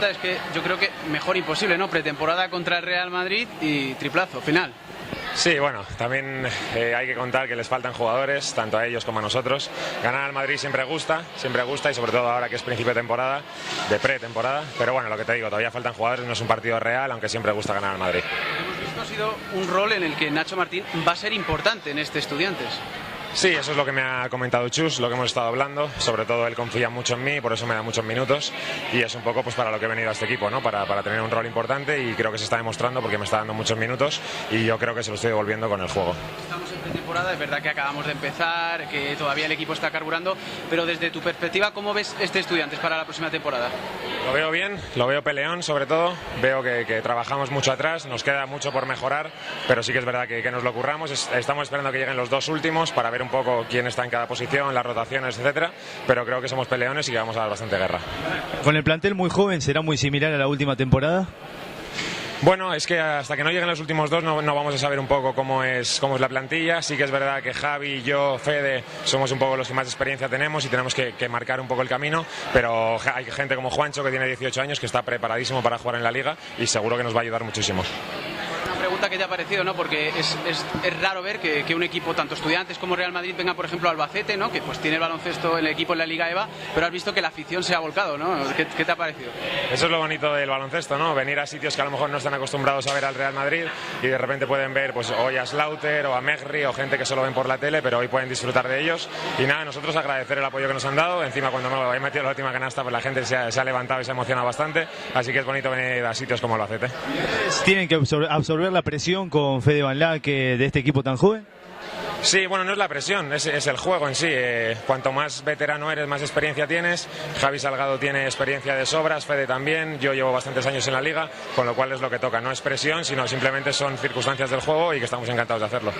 pregunta es que yo creo que mejor imposible, ¿no? Pretemporada contra el Real Madrid y triplazo, final. Sí, bueno, también hay que contar que les faltan jugadores, tanto a ellos como a nosotros. Ganar al Madrid siempre gusta y sobre todo ahora que es principio de temporada, de pretemporada. Pero bueno, lo que te digo, todavía faltan jugadores, no es un partido real, aunque siempre gusta ganar al Madrid. Hemos visto ha sido un rol en el que Nacho Martín va a ser importante en este Estudiantes. Sí, eso es lo que me ha comentado Chus, lo que hemos estado hablando. Sobre todo él confía mucho en mí, por eso me da muchos minutos. Y es un poco pues para lo que he venido a este equipo, ¿no? Para tener un rol importante, y creo que se está demostrando porque me está dando muchos minutos y yo creo que se lo estoy devolviendo con el juego. Estamos en pretemporada, es verdad que acabamos de empezar, que todavía el equipo está carburando, pero desde tu perspectiva, ¿cómo ves este Estudiantes para la próxima temporada? Lo veo bien, lo veo peleón sobre todo. Veo que trabajamos mucho atrás, nos queda mucho por mejorar, pero sí que es verdad que nos lo curramos. Estamos esperando que lleguen los dos últimos para ver un poco quién está en cada posición, las rotaciones, etcétera, pero creo que somos peleones y que vamos a dar bastante guerra. Con el plantel muy joven, ¿será muy similar a la última temporada? Bueno, es que hasta que no lleguen los últimos dos no vamos a saber un poco cómo es la plantilla. Sí que es verdad que Javi, yo, Fede somos un poco los que más experiencia tenemos y tenemos que marcar un poco el camino, pero hay gente como Juancho, que tiene 18 años, que está preparadísimo para jugar en la Liga y seguro que nos va a ayudar muchísimo. Pregunta que te ha parecido, ¿no? Porque es raro ver que un equipo, tanto Estudiantes como Real Madrid, venga, por ejemplo, Albacete, ¿no? Que pues tiene el baloncesto, el equipo en la Liga EVA, pero has visto que la afición se ha volcado, ¿no? ¿Qué te ha parecido? Eso es lo bonito del baloncesto, ¿no? Venir a sitios que a lo mejor no están acostumbrados a ver al Real Madrid y de repente pueden ver pues hoy a Slaughter o a Megri o gente que solo ven por la tele, pero hoy pueden disfrutar de ellos. Y nada, nosotros agradecer el apoyo que nos han dado. Encima, cuando me he metido la última canasta, pues la gente se ha levantado y se ha emocionado bastante, así que es bonito venir a sitios como Albacete. ¿Tienen que absorber la presión con Fede Van Laque de este equipo tan joven? Sí, bueno, no es la presión, es el juego en sí. Cuanto más veterano eres, más experiencia tienes. Javi Salgado tiene experiencia de sobras, Fede también. Yo llevo bastantes años en la Liga, con lo cual es lo que toca. No es presión, sino simplemente son circunstancias del juego y que estamos encantados de hacerlo.